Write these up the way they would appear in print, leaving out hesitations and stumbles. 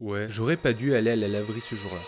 Ouais, j'aurais pas dû aller à la laverie ce jour-là.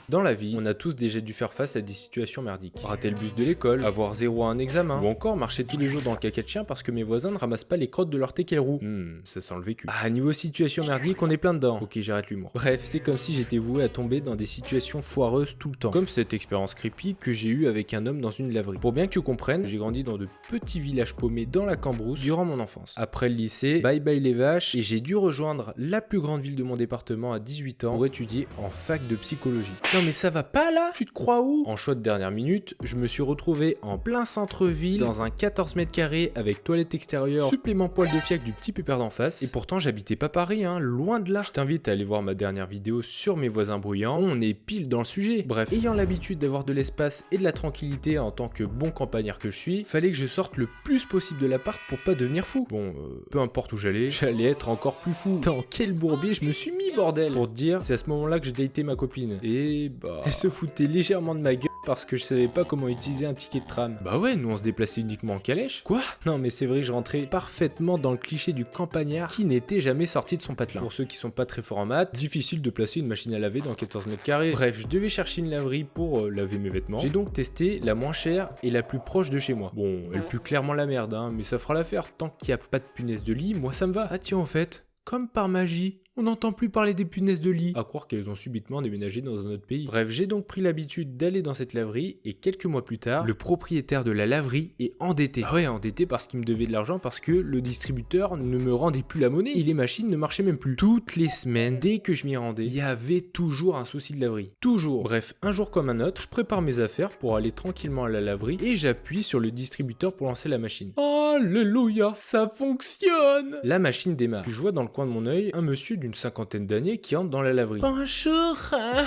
Dans la vie, on a tous déjà dû faire face à des situations merdiques. Rater le bus de l'école, avoir 0 à un examen, ou encore marcher tous les jours dans le caca de chien parce que mes voisins ne ramassent pas les crottes de leur teckel roux. Ça sent le vécu. Ah, niveau situation merdique, on est plein dedans. Ok, j'arrête l'humour. Bref, c'est comme si j'étais voué à tomber dans des situations foireuses tout le temps. Comme cette expérience creepy que j'ai eue avec un homme dans une laverie. Pour bien que tu comprennes, j'ai grandi dans de petits villages paumés dans la Cambrousse durant mon enfance. Après le lycée, bye bye les vaches, et j'ai dû rejoindre la plus grande ville de mon département à 18 ans pour étudier en fac de psychologie. Non mais ça va pas là? Tu te crois où? En choix de dernière minute, je me suis retrouvé en plein centre-ville, dans un 14 mètres carrés avec toilette extérieure, supplément poil de fiac du petit pépère d'en face. Et pourtant j'habitais pas Paris, loin de là. Je t'invite à aller voir ma dernière vidéo sur mes voisins bruyants, on est pile dans le sujet. Bref, ayant l'habitude d'avoir de l'espace et de la tranquillité en tant que bon campagnard que je suis, fallait que je sorte le plus possible de l'appart pour pas devenir fou. Bon, peu importe où j'allais être encore plus fou. Dans quel bourbier je me suis mis, bordel! Pour te dire, c'est à ce moment-là que j'ai daté ma copine. Et bah... elle se foutait légèrement de ma gueule parce que je savais pas comment utiliser un ticket de tram. Bah ouais, nous on se déplaçait uniquement en calèche. Quoi? Non mais c'est vrai que je rentrais parfaitement dans le cliché du campagnard qui n'était jamais sorti de son patelin. Pour ceux qui sont pas très forts en maths, difficile de placer une machine à laver dans 14 mètres carrés. Bref, je devais chercher une laverie pour laver mes vêtements. J'ai donc testé la moins chère et la plus proche de chez moi. Bon, elle pue clairement la merde, mais ça fera l'affaire. Tant qu'il n'y a pas de punaise de lit, moi ça me va. Ah tiens, en fait, comme par magie, on n'entend plus parler des punaises de lit. À croire qu'elles ont subitement déménagé dans un autre pays. Bref, j'ai donc pris l'habitude d'aller dans cette laverie et quelques mois plus tard, le propriétaire de la laverie est endetté. Ah ouais, endetté parce qu'il me devait de l'argent parce que le distributeur ne me rendait plus la monnaie et les machines ne marchaient même plus. Toutes les semaines, dès que je m'y rendais, il y avait toujours un souci de laverie. Toujours. Bref, un jour comme un autre, je prépare mes affaires pour aller tranquillement à la laverie et j'appuie sur le distributeur pour lancer la machine. Alléluia, ça fonctionne! La machine démarre. Puis je vois dans le coin de mon œil un monsieur d'une cinquantaine d'années qui entre dans la laverie. Bonjour.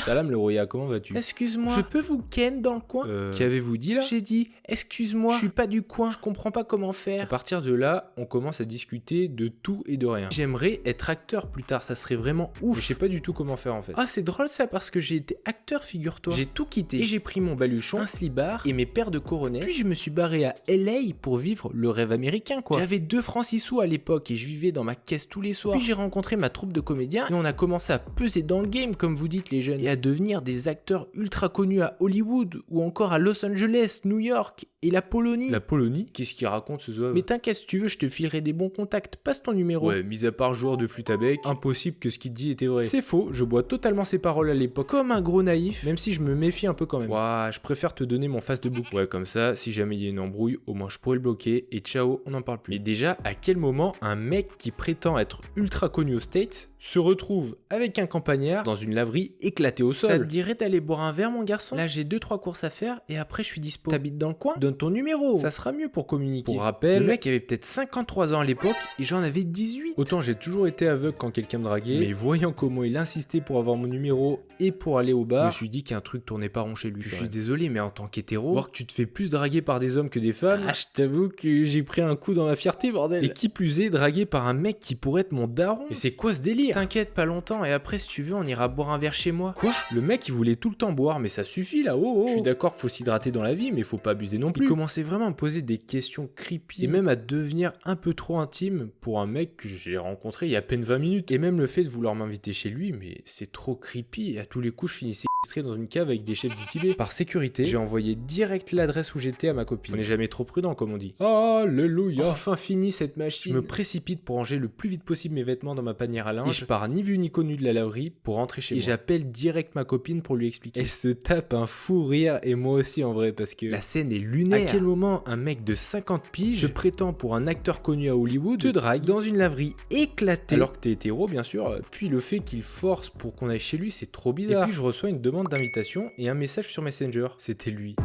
Salam le Roya, comment vas-tu? Excuse-moi, je peux vous ken dans le coin? Qu'avez-vous dit là? J'ai dit, excuse-moi, je suis pas du coin, je comprends pas comment faire. À partir de là, on commence à discuter de tout et de rien. J'aimerais être acteur plus tard, ça serait vraiment ouf. Mais je sais pas du tout comment faire en fait. Ah, c'est drôle ça parce que j'ai été acteur, figure-toi. J'ai tout quitté et j'ai pris mon baluchon, un slibard et mes paires de coronets. Puis je me suis barré à LA pour vivre le rêve américain quoi. J'avais 2 francs 6 sous à l'époque et je vivais dans ma caisse tous les soirs. Puis j'ai rencontré ma troupe de comédiens et on a commencé à peser dans le game comme vous dites les jeunes et à devenir des acteurs ultra connus à Hollywood ou encore à Los Angeles, New York et la Polonie. La Polonie? Qu'est-ce qu'il raconte ce zouave? Mais t'inquiète, si tu veux, je te filerai des bons contacts. Passe ton numéro. Ouais, mis à part joueur de flûte à bec, impossible que ce qu'il dit était vrai. C'est faux, je bois totalement ses paroles à l'époque comme un gros naïf, même si je me méfie un peu quand même. Ouah, je préfère te donner mon face de bouc. Ouais, comme ça, si jamais il y a une embrouille, au moins je pourrais le bloquer et ciao, on n'en parle plus. Mais déjà, à quel moment un mec qui prétend être ultra connu aux States se retrouve avec un campagnard dans une laverie éclatée au sol? Ça te dirait d'aller boire un verre mon garçon? Là j'ai 2-3 courses à faire et après je suis dispo. T'habites dans le coin? Donne ton numéro, ça sera mieux pour communiquer. Pour rappel, le mec avait peut-être 53 ans à l'époque et j'en avais 18. Autant j'ai toujours été aveugle quand quelqu'un me draguait, mais voyant comment il insistait pour avoir mon numéro et pour aller au bar, je me suis dit qu'un truc tournait pas rond chez lui. Je suis désolé mais en tant qu'hétéro, voir que tu te fais plus draguer par des hommes que des femmes, je t'avoue que j'ai pris un coup dans ma fierté bordel. Et qui plus est, dragué par un mec qui pourrait être mon daron. Mais c'est quoi ce délire? T'inquiète, pas longtemps et après si tu veux on ira boire un verre chez moi. Quoi? Le mec il voulait tout le temps boire mais ça suffit là, Je suis d'accord qu'il faut s'hydrater dans la vie mais faut pas abuser non plus. Il commençait vraiment à me poser des questions creepy et même à devenir un peu trop intime pour un mec que j'ai rencontré il y a à peine 20 minutes. Et même le fait de vouloir m'inviter chez lui, mais c'est trop creepy et à tous les coups je finissais dans une cave avec des chefs du Tibet. Par sécurité, j'ai envoyé direct l'adresse où j'étais à ma copine. On n'est jamais trop prudent comme on dit. Alléluia. Enfin fini cette machine. Je me précipite pour ranger le plus vite possible mes vêtements dans ma panière à linge et je pars ni vu ni connu de la laverie pour rentrer chez moi. Et j'appelle direct ma copine pour lui expliquer. Elle se tape un fou rire et moi aussi en vrai parce que la scène est lunaire. À quel moment un mec de 50 piges se prétend pour un acteur connu à Hollywood te drague dans une laverie éclatée alors que t'es hétéro bien sûr, puis le fait qu'il force pour qu'on aille chez lui c'est trop bizarre. Et puis je reçois une demande d'invitation et un message sur Messenger, c'était lui.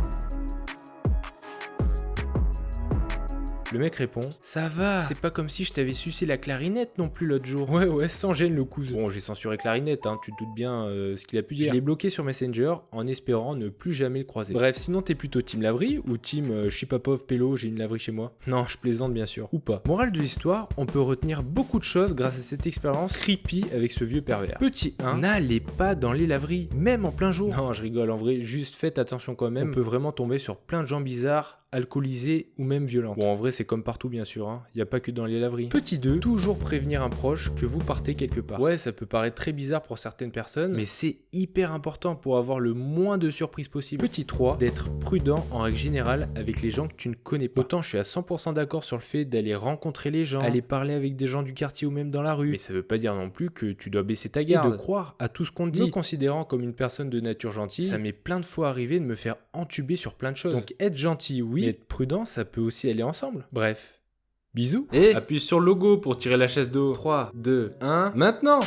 Le mec répond, ça va, c'est pas comme si je t'avais sucé la clarinette non plus l'autre jour. Ouais, sans gêne le cousin. Bon, j'ai censuré clarinette, tu te doutes bien ce qu'il a pu dire. Je l'ai bloqué sur Messenger en espérant ne plus jamais le croiser. Bref, sinon t'es plutôt team laverie ou team je suis pas pauvre pélo, j'ai une laverie chez moi? Non, je plaisante bien sûr. Ou pas. Morale de l'histoire, on peut retenir beaucoup de choses grâce à cette expérience creepy avec ce vieux pervers. Petit 1, n'allez pas dans les laveries, même en plein jour. Non, je rigole, en vrai, juste faites attention quand même. On peut vraiment tomber sur plein de gens bizarres, alcoolisés ou même violentes. Bon, en vrai, c'est comme partout bien sûr, hein. Y a pas que dans les laveries. Petit 2, toujours prévenir un proche que vous partez quelque part. Ouais, ça peut paraître très bizarre pour certaines personnes, mais c'est hyper important pour avoir le moins de surprises possible. Petit 3, d'être prudent en règle générale avec les gens que tu ne connais pas. Autant je suis à 100% d'accord sur le fait d'aller rencontrer les gens, aller parler avec des gens du quartier ou même dans la rue, mais ça veut pas dire non plus que tu dois baisser ta garde et de croire à tout ce qu'on te dit. Me considérant comme une personne de nature gentille, ça m'est plein de fois arrivé de me faire entuber sur plein de choses. Donc être gentil, oui, mais être prudent, ça peut aussi aller ensemble. Bref. Bisous. Et appuie sur le logo pour tirer la chaise d'eau. 3, 2, 1, maintenant!